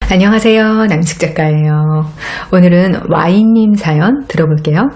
안녕하세요. 남식 작가예요. 오늘은 Y님 사연 들어볼게요.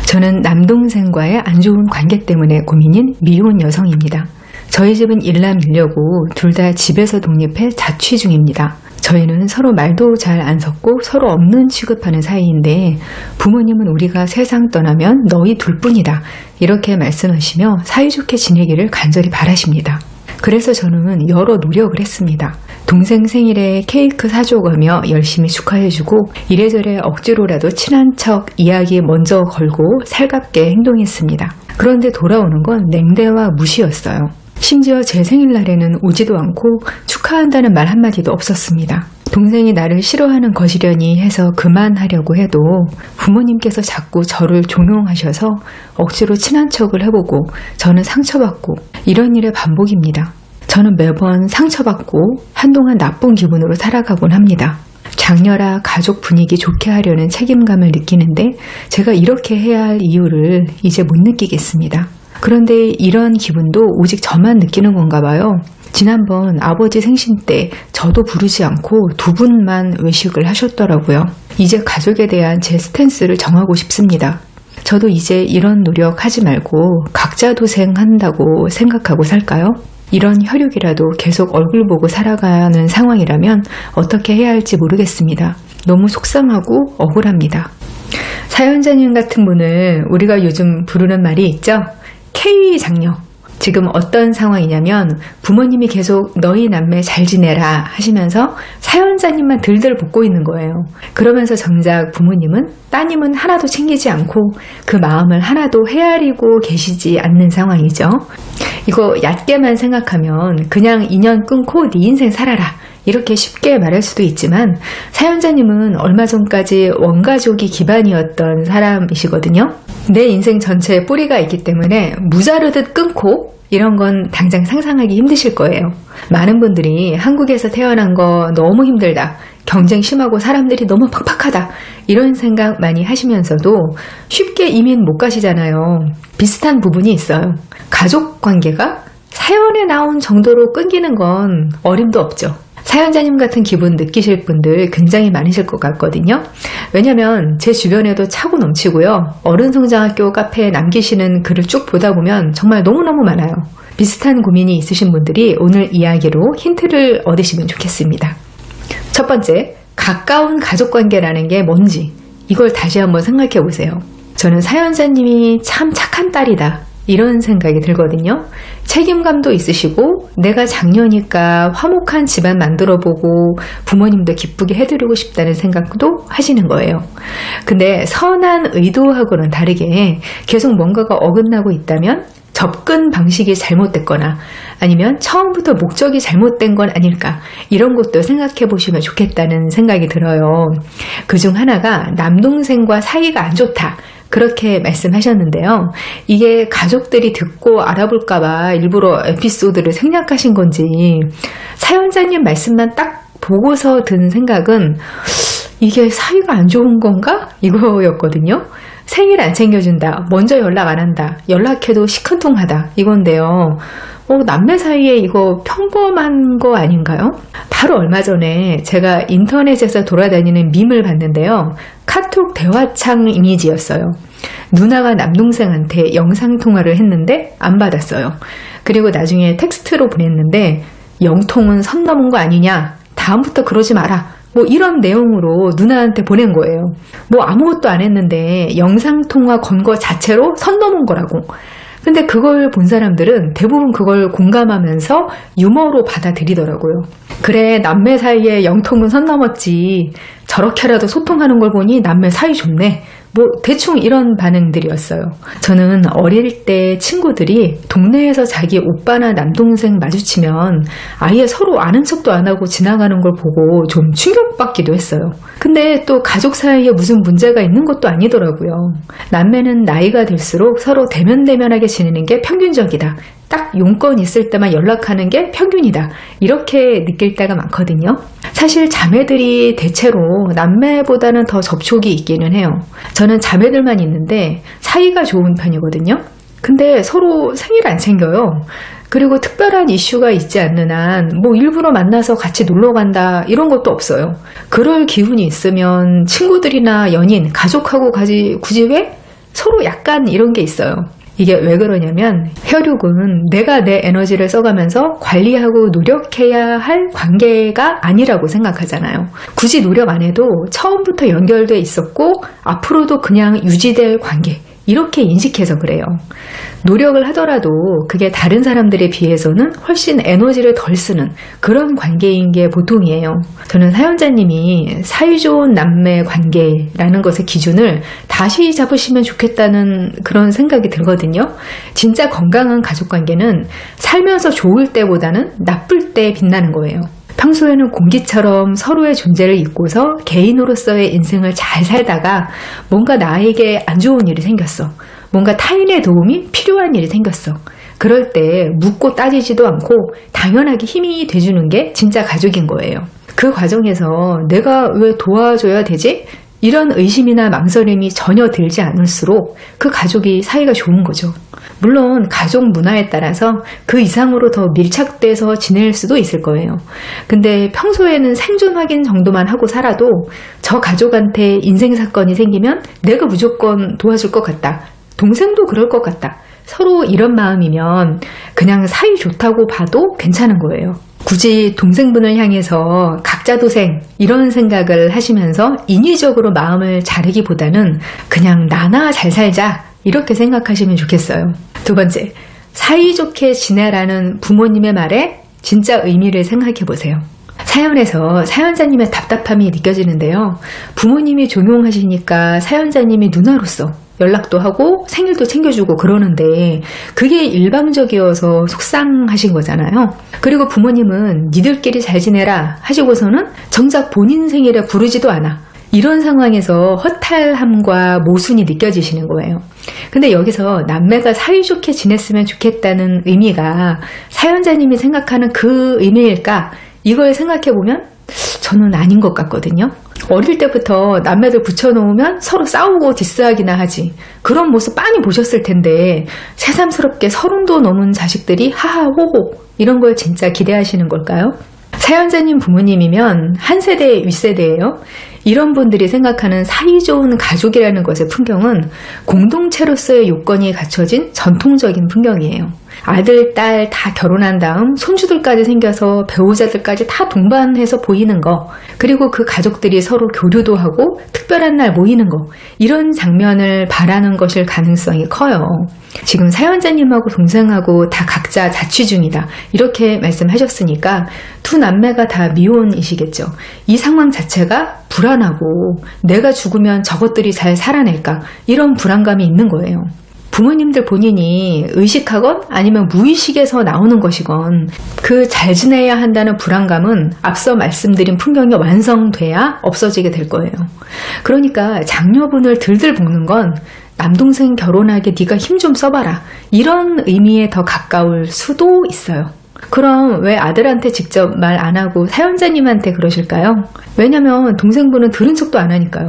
저는 남동생과의 안 좋은 관계 때문에 고민인 미혼 여성입니다. 저희 집은 일남 일녀고 둘 다 집에서 독립해 자취 중입니다. 저희는 서로 말도 잘 안 섞고 서로 없는 취급하는 사이인데 부모님은 우리가 세상 떠나면 너희 둘뿐이다 이렇게 말씀하시며 사이좋게 지내기를 간절히 바라십니다. 그래서 저는 여러 노력을 했습니다. 동생 생일에 케이크 사줘가며 열심히 축하해주고 이래저래 억지로라도 친한 척 이야기 먼저 걸고 살갑게 행동했습니다. 그런데 돌아오는 건 냉대와 무시였어요. 심지어 제 생일날에는 오지도 않고 축하한다는 말 한마디도 없었습니다. 동생이 나를 싫어하는 것이려니 해서 그만하려고 해도 부모님께서 자꾸 저를 종용하셔서 억지로 친한 척을 해보고 저는 상처받고 이런 일의 반복입니다. 저는 매번 상처받고 한동안 나쁜 기분으로 살아가곤 합니다. 장녀라 가족 분위기 좋게 하려는 책임감을 느끼는데 제가 이렇게 해야 할 이유를 이제 못 느끼겠습니다. 그런데 이런 기분도 오직 저만 느끼는 건가 봐요. 지난번 아버지 생신 때 저도 부르지 않고 두 분만 외식을 하셨더라고요. 이제 가족에 대한 제 스탠스를 정하고 싶습니다. 저도 이제 이런 노력 하지 말고 각자 도생한다고 생각하고 살까요? 이런 혈육이라도 계속 얼굴 보고 살아가는 상황이라면 어떻게 해야 할지 모르겠습니다. 너무 속상하고 억울합니다. 사연자님 같은 분을 우리가 요즘 부르는 말이 있죠? K장녀. 지금 어떤 상황이냐면 부모님이 계속 너희 남매 잘 지내라 하시면서 사연자님만 들들 볶고 있는 거예요. 그러면서 정작 부모님은 따님은 하나도 챙기지 않고 그 마음을 하나도 헤아리고 계시지 않는 상황이죠. 이거 얕게만 생각하면 그냥 인연 끊고 네 인생 살아라 이렇게 쉽게 말할 수도 있지만 사연자님은 얼마 전까지 원가족이 기반이었던 사람이시거든요. 내 인생 전체에 뿌리가 있기 때문에 무자르듯 끊고 이런 건 당장 상상하기 힘드실 거예요. 많은 분들이 한국에서 태어난 거 너무 힘들다, 경쟁 심하고 사람들이 너무 팍팍하다 이런 생각 많이 하시면서도 쉽게 이민 못 가시잖아요. 비슷한 부분이 있어요. 가족 관계가 사연에 나온 정도로 끊기는 건 어림도 없죠. 사연자님 같은 기분 느끼실 분들 굉장히 많으실 것 같거든요. 왜냐면 제 주변에도 차고 넘치고요. 어른성장학교 카페에 남기시는 글을 쭉 보다 보면 정말 너무너무 많아요. 비슷한 고민이 있으신 분들이 오늘 이야기로 힌트를 얻으시면 좋겠습니다. 첫 번째, 가까운 가족관계라는 게 뭔지 이걸 다시 한번 생각해 보세요. 저는 사연자님이 참 착한 딸이다 이런 생각이 들거든요. 책임감도 있으시고 내가 장녀니까 화목한 집안 만들어보고 부모님도 기쁘게 해드리고 싶다는 생각도 하시는 거예요. 근데 선한 의도하고는 다르게 계속 뭔가가 어긋나고 있다면 접근 방식이 잘못됐거나 아니면 처음부터 목적이 잘못된 건 아닐까 이런 것도 생각해 보시면 좋겠다는 생각이 들어요. 그중 하나가 남동생과 사이가 안 좋다 그렇게 말씀하셨는데요. 이게 가족들이 듣고 알아볼까봐 일부러 에피소드를 생략하신 건지 사연자님 말씀만 딱 보고서 든 생각은 이게 사이가 안 좋은 건가? 이거였거든요. 생일 안 챙겨준다, 먼저 연락 안 한다, 연락해도 시큰둥하다 이건데요. 남매 사이에 이거 평범한 거 아닌가요? 바로 얼마 전에 제가 인터넷에서 돌아다니는 밈을 봤는데요. 카톡 대화창 이미지였어요. 누나가 남동생한테 영상통화를 했는데 안 받았어요. 그리고 나중에 텍스트로 보냈는데 영통은 선 넘은 거 아니냐? 다음부터 그러지 마라. 뭐 이런 내용으로 누나한테 보낸 거예요. 뭐 아무것도 안 했는데 영상통화 건 거 자체로 선 넘은 거라고. 근데 그걸 본 사람들은 대부분 그걸 공감하면서 유머로 받아들이더라고요. 그래, 남매 사이에 영통은 선 넘었지. 저렇게라도 소통하는 걸 보니 남매 사이 좋네. 뭐 대충 이런 반응들이었어요. 저는 어릴 때 친구들이 동네에서 자기 오빠나 남동생 마주치면 아예 서로 아는 척도 안 하고 지나가는 걸 보고 좀 충격받기도 했어요. 근데 또 가족 사이에 무슨 문제가 있는 것도 아니더라고요. 남매는 나이가 들수록 서로 대면대면하게 지내는 게 평균적이다. 딱 용건 있을 때만 연락하는 게 평균이다. 이렇게 느낄 때가 많거든요. 사실 자매들이 대체로 남매보다는 더 접촉이 있기는 해요. 저는 자매들만 있는데 사이가 좋은 편이거든요. 근데 서로 생일 안 챙겨요. 그리고 특별한 이슈가 있지 않는 한 뭐 일부러 만나서 같이 놀러 간다 이런 것도 없어요. 그럴 기운이 있으면 친구들이나 연인, 가족하고 굳이 왜? 서로 약간 이런 게 있어요. 이게 왜 그러냐면 혈육은 내가 내 에너지를 써가면서 관리하고 노력해야 할 관계가 아니라고 생각하잖아요. 굳이 노력 안 해도 처음부터 연결돼 있었고 앞으로도 그냥 유지될 관계, 이렇게 인식해서 그래요. 노력을 하더라도 그게 다른 사람들에 비해서는 훨씬 에너지를 덜 쓰는 그런 관계인 게 보통이에요. 저는 사연자님이 사이좋은 남매 관계라는 것의 기준을 다시 잡으시면 좋겠다는 그런 생각이 들거든요. 진짜 건강한 가족관계는 살면서 좋을 때보다는 나쁠 때 빛나는 거예요. 평소에는 공기처럼 서로의 존재를 잊고서 개인으로서의 인생을 잘 살다가 뭔가 나에게 안 좋은 일이 생겼어. 뭔가 타인의 도움이 필요한 일이 생겼어. 그럴 때 묻고 따지지도 않고 당연하게 힘이 돼주는 게 진짜 가족인 거예요. 그 과정에서 내가 왜 도와줘야 되지? 이런 의심이나 망설임이 전혀 들지 않을수록 그 가족이 사이가 좋은 거죠. 물론 가족 문화에 따라서 그 이상으로 더 밀착돼서 지낼 수도 있을 거예요. 근데 평소에는 생존 확인 정도만 하고 살아도 저 가족한테 인생 사건이 생기면 내가 무조건 도와줄 것 같다. 동생도 그럴 것 같다. 서로 이런 마음이면 그냥 사이 좋다고 봐도 괜찮은 거예요. 굳이 동생분을 향해서 각자 도생 이런 생각을 하시면서 인위적으로 마음을 자르기보다는 그냥 나나 잘 살자 이렇게 생각하시면 좋겠어요. 두 번째, 사이좋게 지내라는 부모님의 말에 진짜 의미를 생각해 보세요. 사연에서 사연자님의 답답함이 느껴지는데요. 부모님이 종용하시니까 사연자님이 누나로서 연락도 하고 생일도 챙겨주고 그러는데 그게 일방적이어서 속상하신 거잖아요. 그리고 부모님은 니들끼리 잘 지내라 하시고서는 정작 본인 생일에 부르지도 않아. 이런 상황에서 허탈함과 모순이 느껴지시는 거예요. 근데 여기서 남매가 사이좋게 지냈으면 좋겠다는 의미가 사연자님이 생각하는 그 의미일까? 이걸 생각해보면 저는 아닌 것 같거든요. 어릴 때부터 남매들 붙여놓으면 서로 싸우고 디스하기나 하지. 그런 모습 많이 보셨을 텐데 새삼스럽게 30도 넘은 자식들이 하하호호 이런 걸 진짜 기대하시는 걸까요? 사연자님 부모님이면 한 세대 윗세대예요. 이런 분들이 생각하는 사이좋은 가족이라는 것의 풍경은 공동체로서의 요건이 갖춰진 전통적인 풍경이에요. 아들, 딸 다 결혼한 다음 손주들까지 생겨서 배우자들까지 다 동반해서 보이는 거, 그리고 그 가족들이 서로 교류도 하고 특별한 날 모이는 거, 이런 장면을 바라는 것일 가능성이 커요. 지금 사연자님하고 동생하고 다 각자 자취 중이다 이렇게 말씀하셨으니까 두 남매가 다 미혼이시겠죠. 이 상황 자체가 불안하고 내가 죽으면 저것들이 잘 살아낼까 이런 불안감이 있는 거예요. 부모님들 본인이 의식하건 아니면 무의식에서 나오는 것이건 그 잘 지내야 한다는 불안감은 앞서 말씀드린 풍경이 완성돼야 없어지게 될 거예요. 그러니까 장녀분을 들들 볶는 건 남동생 결혼하게 네가 힘 좀 써봐라 이런 의미에 더 가까울 수도 있어요. 그럼 왜 아들한테 직접 말 안 하고 사연자님한테 그러실까요? 왜냐면 동생분은 들은 척도 안 하니까요.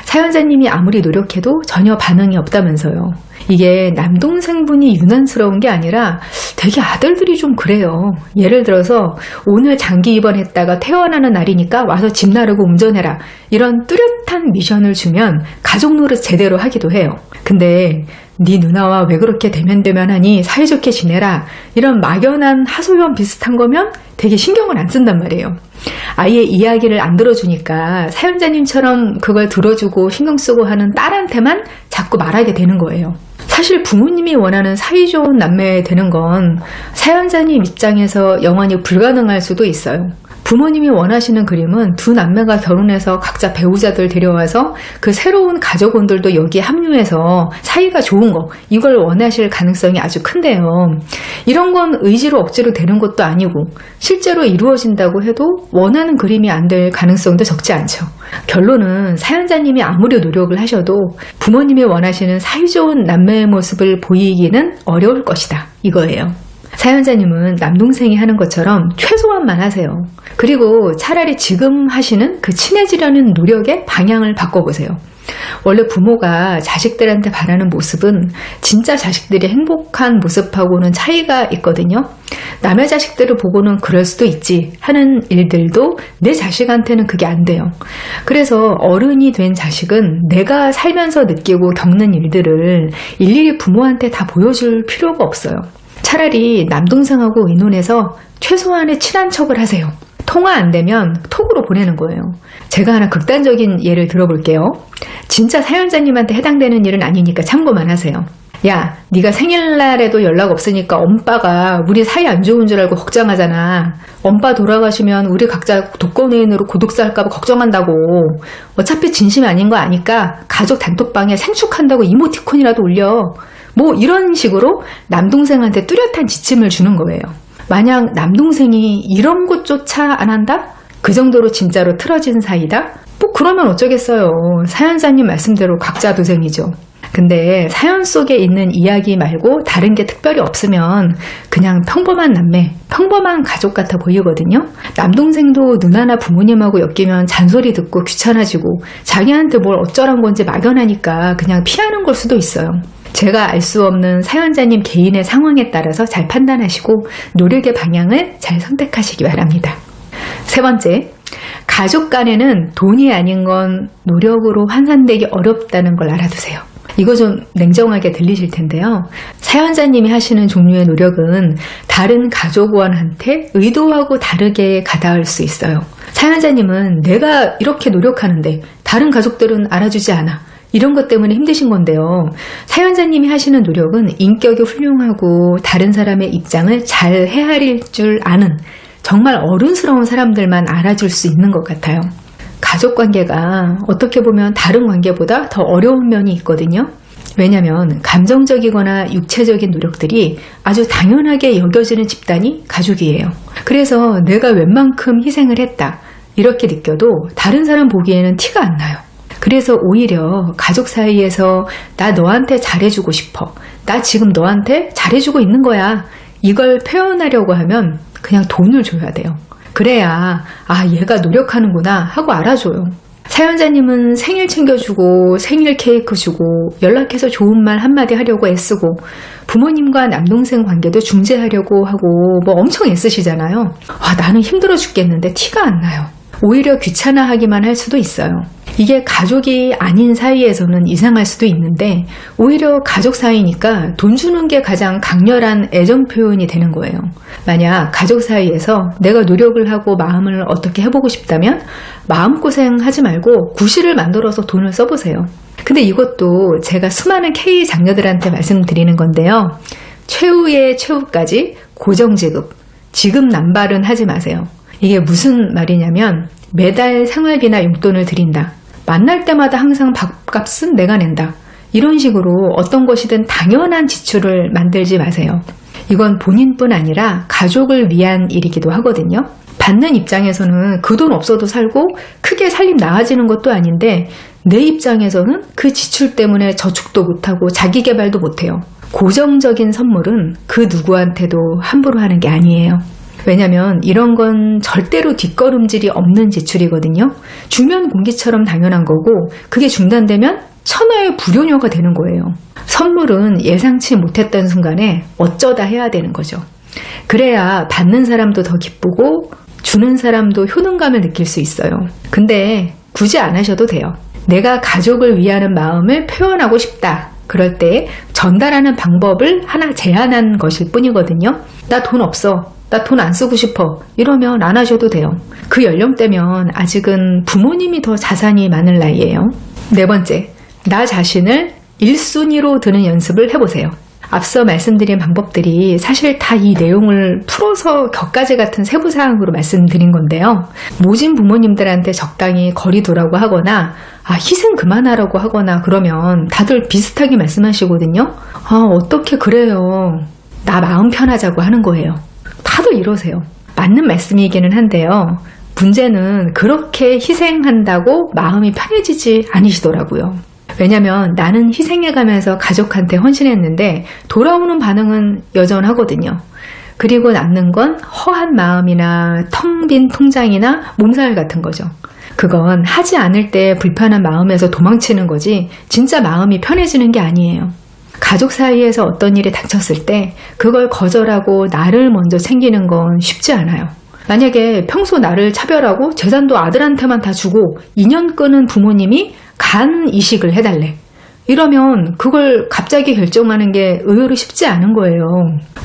사연자님이 아무리 노력해도 전혀 반응이 없다면서요. 이게 남동생분이 유난스러운 게 아니라 되게 아들들이 좀 그래요. 예를 들어서 오늘 장기 입원했다가 퇴원하는 날이니까 와서 집 나르고 운전해라 이런 뚜렷한 미션을 주면 가족 노릇 제대로 하기도 해요. 근데 네 누나와 왜 그렇게 대면대면하니 사이좋게 지내라 이런 막연한 하소연 비슷한 거면 되게 신경을 안 쓴단 말이에요. 아예 이야기를 안 들어주니까 사연자님처럼 그걸 들어주고 신경 쓰고 하는 딸한테만 자꾸 말하게 되는 거예요. 사실 부모님이 원하는 사이좋은 남매 되는 건 사연자님 입장에서 영원히 불가능할 수도 있어요. 부모님이 원하시는 그림은 두 남매가 결혼해서 각자 배우자들 데려와서 그 새로운 가족원들도 여기에 합류해서 사이가 좋은 거 이걸 원하실 가능성이 아주 큰데요. 이런 건 의지로 억지로 되는 것도 아니고 실제로 이루어진다고 해도 원하는 그림이 안 될 가능성도 적지 않죠. 결론은 사연자님이 아무리 노력을 하셔도 부모님이 원하시는 사이좋은 남매의 모습을 보이기는 어려울 것이다 이거예요. 사연자님은 남동생이 하는 것처럼 최소한만 하세요. 그리고 차라리 지금 하시는 그 친해지려는 노력의 방향을 바꿔보세요. 원래 부모가 자식들한테 바라는 모습은 진짜 자식들이 행복한 모습하고는 차이가 있거든요. 남의 자식들을 보고는 그럴 수도 있지 하는 일들도 내 자식한테는 그게 안 돼요. 그래서 어른이 된 자식은 내가 살면서 느끼고 겪는 일들을 일일이 부모한테 다 보여줄 필요가 없어요. 차라리 남동생하고 의논해서 최소한의 친한 척을 하세요. 통화 안 되면 톡으로 보내는 거예요. 제가 하나 극단적인 예를 들어볼게요. 진짜 사연자님한테 해당되는 일은 아니니까 참고만 하세요. 야, 네가 생일날에도 연락 없으니까 엄빠가 우리 사이 안 좋은 줄 알고 걱정하잖아. 엄빠 돌아가시면 우리 각자 독거노인으로 고독사 할까봐 걱정한다고. 어차피 진심 아닌 거 아니까 가족 단톡방에 생축한다고 이모티콘이라도 올려. 뭐 이런 식으로 남동생한테 뚜렷한 지침을 주는 거예요. 만약 남동생이 이런 것조차 안 한다? 그 정도로 진짜로 틀어진 사이다? 뭐 그러면 어쩌겠어요. 사연자님 말씀대로 각자 도생이죠. 근데 사연 속에 있는 이야기 말고 다른 게 특별히 없으면 그냥 평범한 남매, 평범한 가족 같아 보이거든요. 남동생도 누나나 부모님하고 엮이면 잔소리 듣고 귀찮아지고 자기한테 뭘 어쩌란 건지 막연하니까 그냥 피하는 걸 수도 있어요. 제가 알 수 없는 사연자님 개인의 상황에 따라서 잘 판단하시고 노력의 방향을 잘 선택하시기 바랍니다. 세 번째, 가족 간에는 돈이 아닌 건 노력으로 환산되기 어렵다는 걸 알아두세요. 이거 좀 냉정하게 들리실 텐데요. 사연자님이 하시는 종류의 노력은 다른 가족원한테 의도하고 다르게 가닿을 수 있어요. 사연자님은 내가 이렇게 노력하는데 다른 가족들은 알아주지 않아. 이런 것 때문에 힘드신 건데요. 사연자님이 하시는 노력은 인격이 훌륭하고 다른 사람의 입장을 잘 헤아릴 줄 아는 정말 어른스러운 사람들만 알아줄 수 있는 것 같아요. 가족관계가 어떻게 보면 다른 관계보다 더 어려운 면이 있거든요. 왜냐하면 감정적이거나 육체적인 노력들이 아주 당연하게 여겨지는 집단이 가족이에요. 그래서 내가 웬만큼 희생을 했다 이렇게 느껴도 다른 사람 보기에는 티가 안 나요. 그래서 오히려 가족 사이에서 나 너한테 잘해주고 싶어. 나 지금 너한테 잘해주고 있는 거야. 이걸 표현하려고 하면 그냥 돈을 줘야 돼요. 그래야 아 얘가 노력하는구나 하고 알아줘요. 사연자님은 생일 챙겨주고 생일 케이크 주고 연락해서 좋은 말 한마디 하려고 애쓰고 부모님과 남동생 관계도 중재하려고 하고 뭐 엄청 애쓰시잖아요. 와 나는 힘들어 죽겠는데 티가 안 나요. 오히려 귀찮아하기만 할 수도 있어요. 이게 가족이 아닌 사이에서는 이상할 수도 있는데 오히려 가족 사이니까 돈 주는 게 가장 강렬한 애정 표현이 되는 거예요. 만약 가족 사이에서 내가 노력을 하고 마음을 어떻게 해보고 싶다면 마음고생하지 말고 구실을 만들어서 돈을 써보세요. 근데 이것도 제가 수많은 K 장녀들한테 말씀드리는 건데요. 최후의 최후까지 고정지급, 지급 남발은 하지 마세요. 이게 무슨 말이냐면 매달 생활비나 용돈을 드린다. 만날 때마다 항상 밥값은 내가 낸다. 이런 식으로 어떤 것이든 당연한 지출을 만들지 마세요. 이건 본인뿐 아니라 가족을 위한 일이기도 하거든요. 받는 입장에서는 그 돈 없어도 살고 크게 살림 나아지는 것도 아닌데 내 입장에서는 그 지출 때문에 저축도 못하고 자기 개발도 못해요. 고정적인 선물은 그 누구한테도 함부로 하는 게 아니에요. 왜냐면 이런 건 절대로 뒷걸음질이 없는 지출이거든요. 주면 공기처럼 당연한 거고 그게 중단되면 천하의 불효녀가 되는 거예요. 선물은 예상치 못했던 순간에 어쩌다 해야 되는 거죠. 그래야 받는 사람도 더 기쁘고 주는 사람도 효능감을 느낄 수 있어요. 근데 굳이 안 하셔도 돼요. 내가 가족을 위하는 마음을 표현하고 싶다. 그럴 때 전달하는 방법을 하나 제안한 것일 뿐이거든요. 나 돈 없어. 나 돈 안 쓰고 싶어. 이러면 안 하셔도 돼요. 그 연령대면 아직은 부모님이 더 자산이 많을 나이예요. 네 번째, 나 자신을 1순위로 드는 연습을 해보세요. 앞서 말씀드린 방법들이 사실 다 이 내용을 풀어서 격가지 같은 세부사항으로 말씀드린 건데요. 모진 부모님들한테 적당히 거리 두라고 하거나 희생 그만하라고 하거나 그러면 다들 비슷하게 말씀하시거든요. 어떻게 그래요. 나 마음 편하자고 하는 거예요. 다들 이러세요. 맞는 말씀이기는 한데요. 문제는 그렇게 희생한다고 마음이 편해지지 않으시더라고요. 왜냐면 나는 희생해가면서 가족한테 헌신했는데 돌아오는 반응은 여전하거든요. 그리고 남는 건 허한 마음이나 텅 빈 통장이나 몸살 같은 거죠. 그건 하지 않을 때 불편한 마음에서 도망치는 거지 진짜 마음이 편해지는 게 아니에요. 가족 사이에서 어떤 일이 닥쳤을 때 그걸 거절하고 나를 먼저 챙기는 건 쉽지 않아요. 만약에 평소 나를 차별하고 재산도 아들한테만 다 주고 인연 끄는 부모님이 간 이식을 해달래. 이러면 그걸 갑자기 결정하는 게 의외로 쉽지 않은 거예요.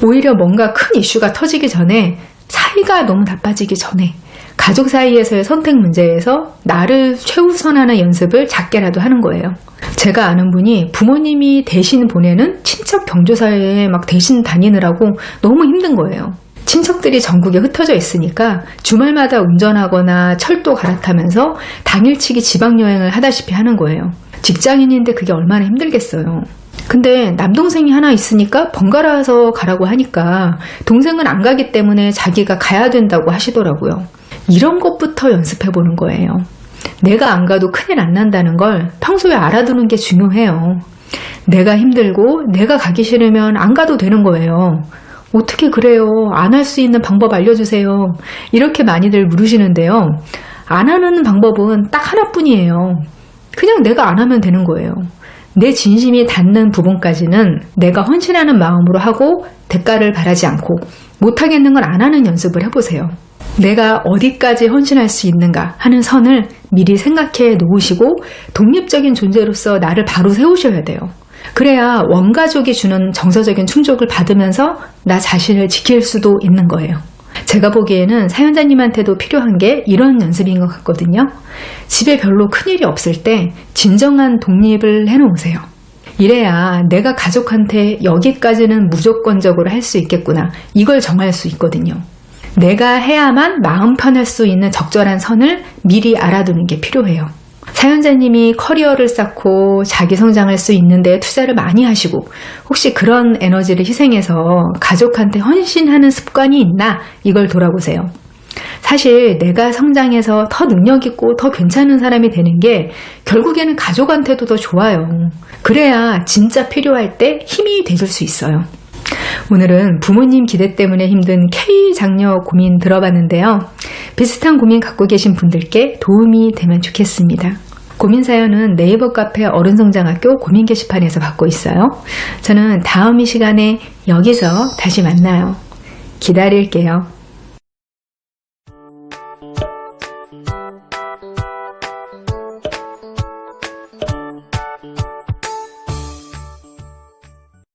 오히려 뭔가 큰 이슈가 터지기 전에 사이가 너무 나빠지기 전에 가족 사이에서의 선택 문제에서 나를 최우선하는 연습을 작게라도 하는 거예요. 제가 아는 분이 부모님이 대신 보내는 친척 경조사에 막 대신 다니느라고 너무 힘든 거예요. 친척들이 전국에 흩어져 있으니까 주말마다 운전하거나 철도 갈아타면서 당일치기 지방여행을 하다시피 하는 거예요. 직장인인데 그게 얼마나 힘들겠어요. 근데 남동생이 하나 있으니까 번갈아서 가라고 하니까 동생은 안 가기 때문에 자기가 가야 된다고 하시더라고요. 이런 것부터 연습해보는 거예요. 내가 안 가도 큰일 안 난다는 걸 평소에 알아두는 게 중요해요. 내가 힘들고 내가 가기 싫으면 안 가도 되는 거예요. 어떻게 그래요? 안 할 수 있는 방법 알려주세요. 이렇게 많이들 물으시는데요. 안 하는 방법은 딱 하나뿐이에요. 그냥 내가 안 하면 되는 거예요. 내 진심이 닿는 부분까지는 내가 헌신하는 마음으로 하고 대가를 바라지 않고 못하겠는 걸 안 하는 연습을 해보세요. 내가 어디까지 헌신할 수 있는가 하는 선을 미리 생각해 놓으시고 독립적인 존재로서 나를 바로 세우셔야 돼요. 그래야 원가족이 주는 정서적인 충족을 받으면서 나 자신을 지킬 수도 있는 거예요. 제가 보기에는 사연자님한테도 필요한 게 이런 연습인 것 같거든요. 집에 별로 큰일이 없을 때 진정한 독립을 해놓으세요. 이래야 내가 가족한테 여기까지는 무조건적으로 할 수 있겠구나 이걸 정할 수 있거든요. 내가 해야만 마음 편할 수 있는 적절한 선을 미리 알아두는 게 필요해요. 사연자님이 커리어를 쌓고 자기 성장할 수 있는데 투자를 많이 하시고 혹시 그런 에너지를 희생해서 가족한테 헌신하는 습관이 있나 이걸 돌아보세요. 사실 내가 성장해서 더 능력 있고 더 괜찮은 사람이 되는 게 결국에는 가족한테도 더 좋아요. 그래야 진짜 필요할 때 힘이 되줄 수 있어요. 오늘은 부모님 기대 때문에 힘든 K장녀 고민 들어봤는데요. 비슷한 고민 갖고 계신 분들께 도움이 되면 좋겠습니다. 고민 사연은 네이버 카페 어른성장학교 고민 게시판에서 받고 있어요. 저는 다음 이 시간에 여기서 다시 만나요. 기다릴게요.